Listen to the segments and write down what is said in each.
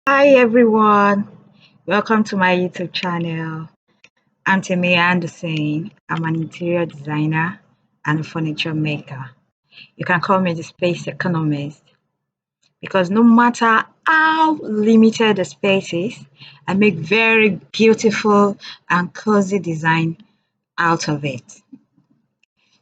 Hi everyone, welcome to my YouTube channel. I'm Temi Anderson. I'm an interior designer and a furniture maker. You can call me the space economist because no matter how limited the space is, I make very beautiful and cozy design out of it.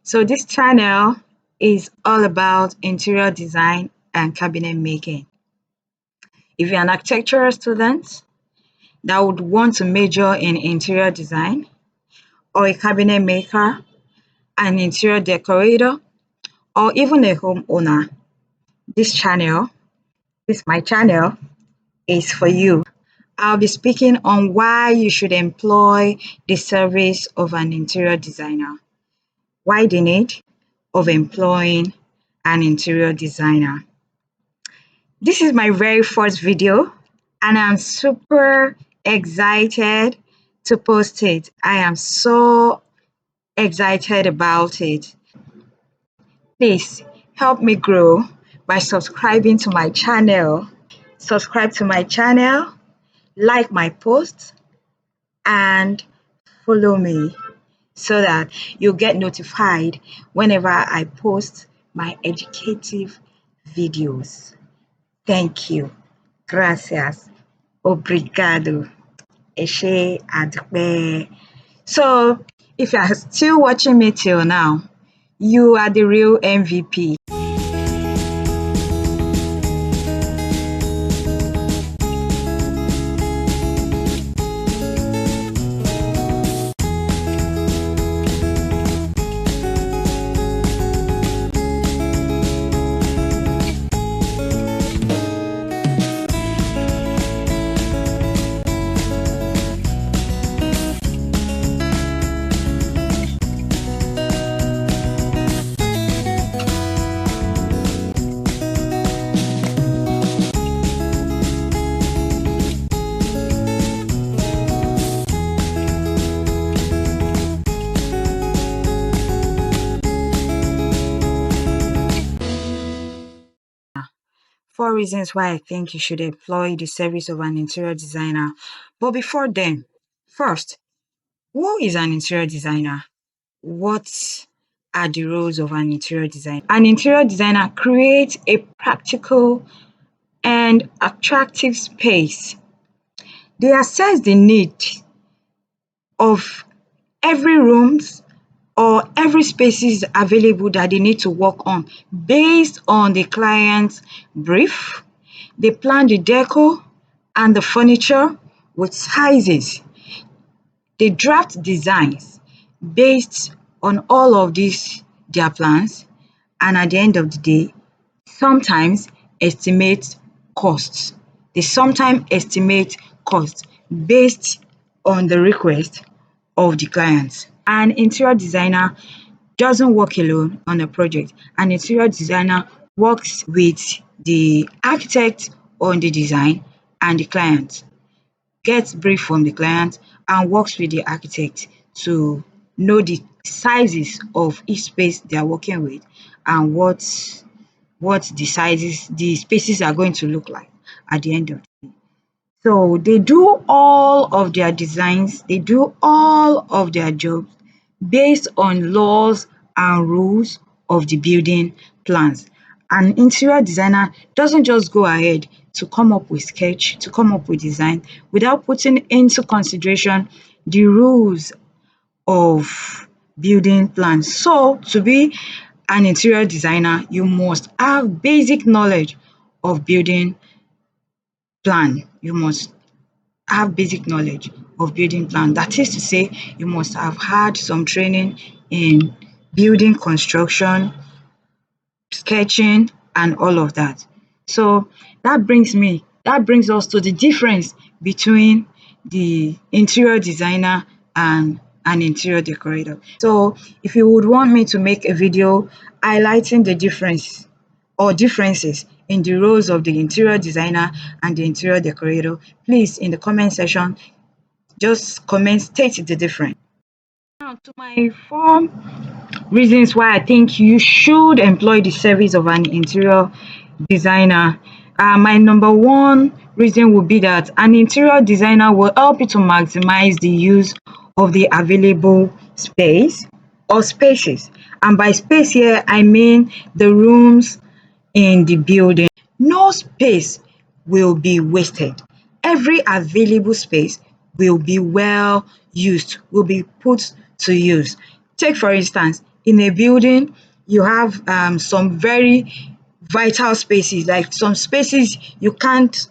So this channel is all about interior design and cabinet making. If you're an architectural student that would want to major in interior design, or a cabinet maker, an interior decorator, or even a homeowner, this channel, my channel, is for you. I'll be speaking on why you should employ the service of an interior designer, why the need of employing an interior designer. This is my very first video, and I'm super excited to post it. I am so excited about it. Please help me grow by subscribing to my channel. Subscribe to my channel, like my posts, and follow me so that you'll get notified whenever I post my educative videos. Thank you. Gracias. Obrigado. Eshe adpe. So, if you are still watching me till now, you are the real MVP. Four reasons why I think you should employ the service of an interior designer. But before then, first, who is an interior designer? What are the roles of an interior designer? An interior designer creates a practical and attractive space. They assess the need of every rooms or every spaces available that they need to work on based on the client's brief. They plan the decor and the furniture with sizes. They draft designs based on all of these their plans, and at the end of the day, sometimes estimate costs. They sometimes estimate costs based on the request of the clients. An interior designer doesn't work alone on a project. An interior designer works with the architect on the design and the client, gets brief from the client and works with the architect to know the sizes of each space they are working with and what the spaces are going to look like at the end of the day. So they do all of their designs, they do all of their jobs based on laws and rules of the building plans. An interior designer doesn't just go ahead to come up with sketch, to come up with design without putting into consideration the rules of building plans. So to be an interior designer, you must have basic knowledge of building plan. You must have basic knowledge of building plan. That is to say, you must have had some training in building construction, sketching, and all of that. So that brings us to the difference between the interior designer and an interior decorator. So if you would want me to make a video highlighting the difference or differences in the roles of the interior designer and the interior decorator, please in the comment section just comment state the difference. Now to my 4 reasons why I think you should employ the service of an interior designer. My number one reason would be that an interior designer will help you to maximize the use of the available space or spaces. And by space here, I mean the rooms in the building. No space will be wasted. Every available space will be well used, will be put to use. Take for instance, in a building, you have some very vital spaces, like some spaces you can't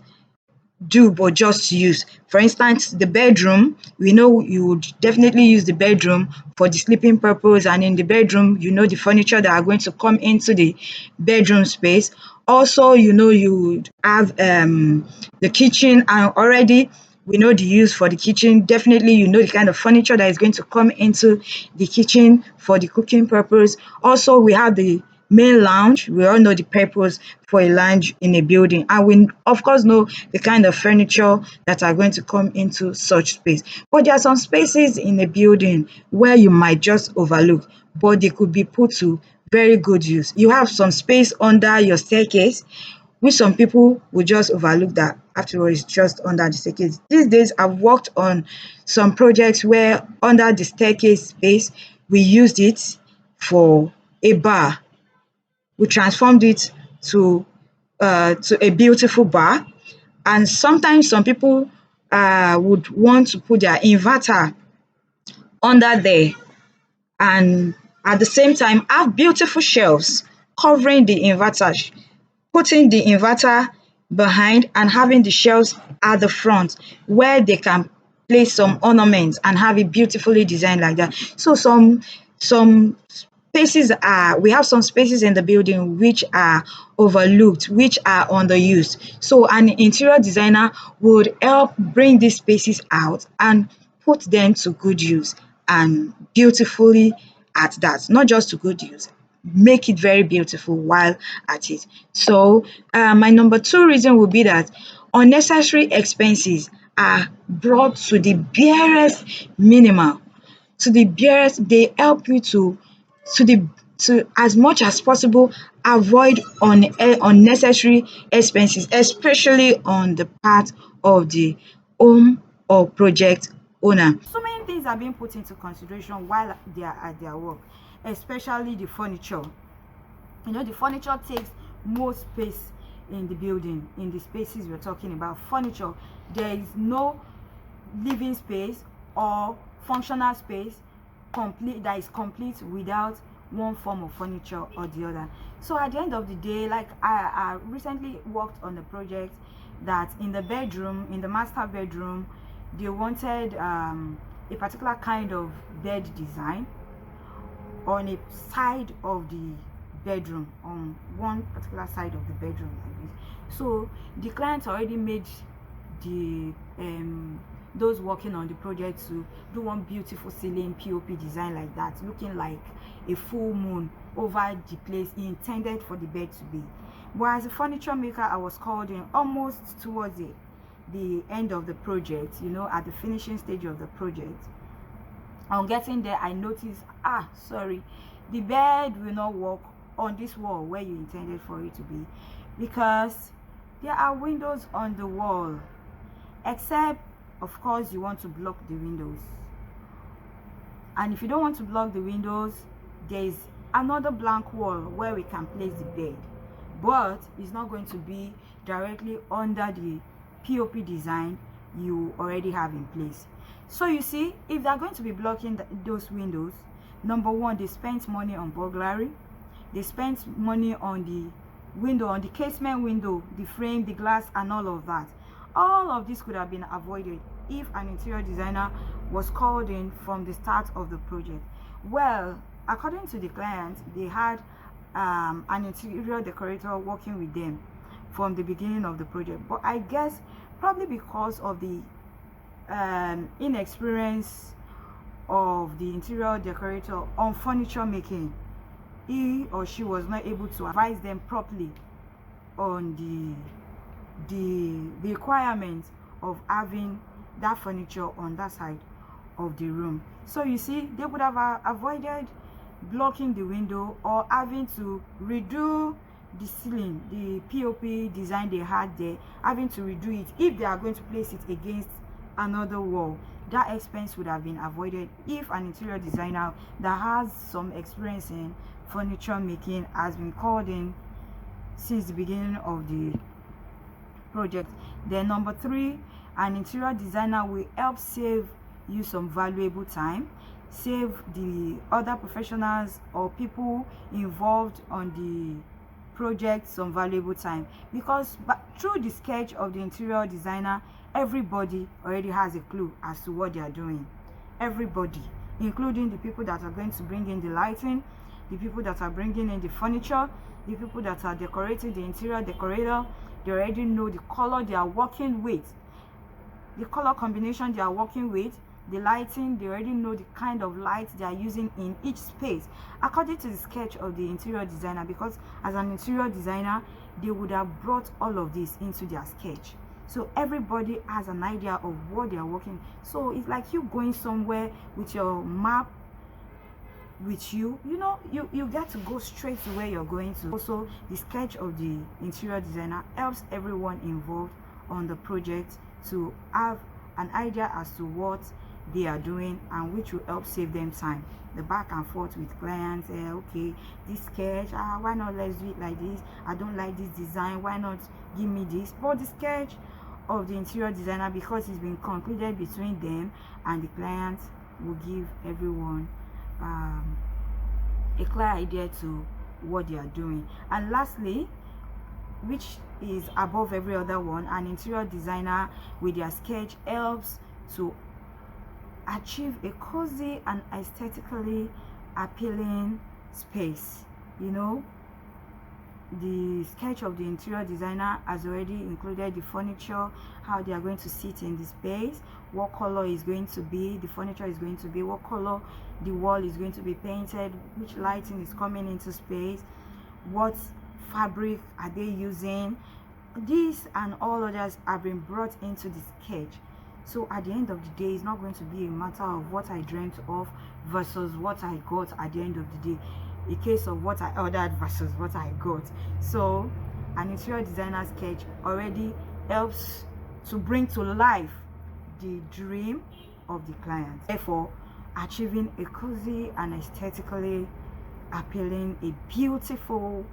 do but just use. For instance, the bedroom, we know you would definitely use the bedroom for the sleeping purpose, and in the bedroom, you know the furniture that are going to come into the bedroom space. Also, you know you would have the kitchen, and already we know the use for the kitchen. Definitely, you know the kind of furniture that is going to come into the kitchen for the cooking purpose. Also, we have the main lounge. We all know the purpose for a lounge in a building, and we of course know the kind of furniture that are going to come into such space. But there are some spaces in a building where you might just overlook, but they could be put to very good use. You have some space under your staircase, which some people will just overlook that after all it's just under the staircase. These days, I've worked on some projects where under the staircase space, we used it for a bar. We transformed it to a beautiful bar. And sometimes some people would want to put their inverter under there, and at the same time have beautiful shelves covering the inverter, putting the inverter behind and having the shelves at the front where they can place some ornaments and have it beautifully designed like that. So some spaces are, we have some spaces in the building which are overlooked, which are underused. So an interior designer would help bring these spaces out and put them to good use, and beautifully at that, not just to good use, make it very beautiful while at it. So my number two reason would be that unnecessary expenses are brought to the barest minimal, to the barest. They help you to the to as much as possible avoid unnecessary expenses, especially on the part of the home or project owner. So many things are being put into consideration while they are at their work, especially the furniture. You know, the furniture takes more space in the building. In the spaces we're talking about, furniture, there is no living space or functional space complete that is complete without one form of furniture or the other. So at the end of the day, like I recently worked on a project that in the bedroom, in the master bedroom, they wanted a particular kind of bed design on a side of the bedroom, on one particular side of the bedroom like this. So the client already made the those working on the project to do one beautiful ceiling POP design like that, looking like a full moon over the place he intended for the bed to be. But as a furniture maker, I was called in almost towards the end of the project, you know, at the finishing stage of the project. On getting there, I noticed, sorry, the bed will not work on this wall where you intended for it to be, because there are windows on the wall, except of course you want to block the windows. And if you don't want to block the windows, there is another blank wall where we can place the bed, but it's not going to be directly under the POP design you already have in place. So you see, if they're going to be blocking those windows, number one, they spent money on burglary, they spent money on the window, on the casement window, the frame, the glass, and all of that. All of this could have been avoided if an interior designer was called in from the start of the project. Well, according to the client, they had an interior decorator working with them from the beginning of the project. But I guess probably because of the inexperience of the interior decorator on furniture making, he or she was not able to advise them properly on the requirement of having that furniture on that side of the room. So you see, they would have avoided blocking the window or having to redo the ceiling, the POP design they had there, having to redo it if they are going to place it against another wall. That expense would have been avoided if an interior designer that has some experience in furniture making has been called in since the beginning of the project. Then number 3, an interior designer will help save you some valuable time, save the other professionals or people involved on the project some valuable time, because through the sketch of the interior designer, everybody already has a clue as to what they are doing. Everybody, including the people that are going to bring in the lighting, the people that are bringing in the furniture, the people that are decorating, the interior decorator. They already know the color they are working with, the color combination they are working with, the lighting. They already know the kind of lights they are using in each space according to the sketch of the interior designer, because as an interior designer they would have brought all of this into their sketch. So everybody has an idea of what they are working. So it's like you going somewhere with your map with you know, you get to go straight to where you're going to. Also, the sketch of the interior designer helps everyone involved on the project to have an idea as to what they are doing, and which will help save them time. The back and forth with clients, okay, this sketch, why not let's do it like this, I don't like this design, why not give me this. But the sketch of the interior designer, because it's been concluded between them and the client, will give everyone a clear idea to what they are doing. And lastly, which is above every other one, an interior designer with their sketch helps to achieve a cozy and aesthetically appealing space. You know, the sketch of the interior designer has already included the furniture, how they are going to sit in the space, what color is going to be the furniture is going to be, what color the wall is going to be painted, which lighting is coming into space, what fabric are they using. These and all others have been brought into the sketch. So at the end of the day, it's not going to be a matter of what I dreamt of versus what I got at the end of the day, a case of what I ordered versus what I got. So an interior designer sketch already helps to bring to life the dream of the client, therefore achieving a cozy and aesthetically appealing, a beautiful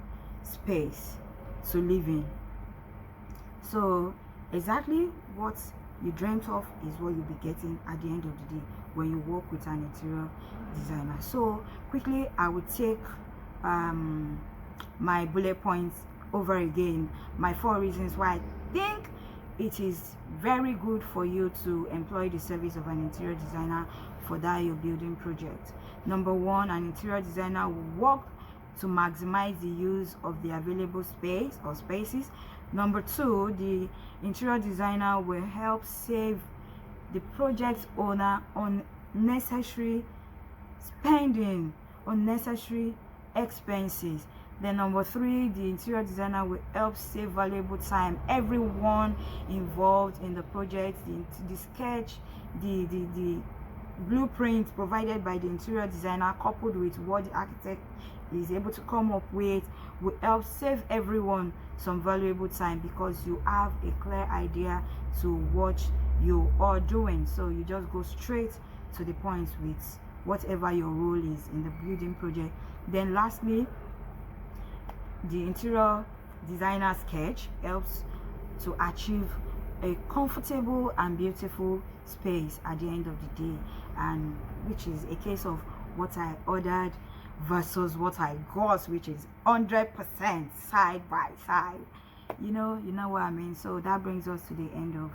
space to live in. So exactly what you dreamt of is what you'll be getting at the end of the day when you work with an interior designer. So quickly, I would take my bullet points over again, my 4 reasons why I think it is very good for you to employ the service of an interior designer for that your building project. Number 1, an interior designer will work to maximize the use of the available space or spaces. Number 2, the interior designer will help save the project owner unnecessary spending, unnecessary expenses. Then number 3, the interior designer will help save valuable time. Everyone involved in the project, the sketch, the blueprint provided by the interior designer, coupled with what the architect is able to come up with, will help save everyone some valuable time, because you have a clear idea to what you are doing. So you just go straight to the point with whatever your role is in the building project. Then lastly, the interior designer sketch helps to achieve a comfortable and beautiful space at the end of the day, and which is a case of what I ordered versus what I got, which is 100% side by side. You know what I mean. So that brings us to the end of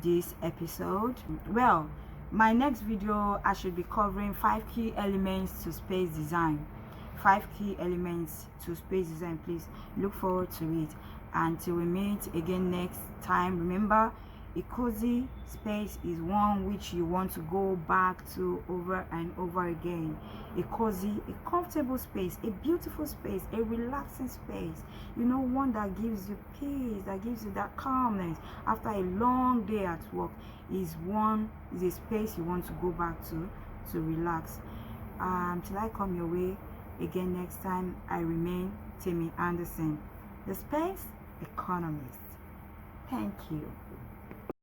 this episode. Well, my next video, I should be covering 5 key elements to space design. 5 key elements to space design. Please look forward to it. Until we meet again next time, remember, a cozy space is one which you want to go back to over and over again. A cozy, a comfortable space, a beautiful space, a relaxing space, you know, one that gives you peace, that gives you that calmness after a long day at work, is a space you want to go back to relax. Till I come your way again next time, I remain Timmy Anderson, the space economist. Thank you.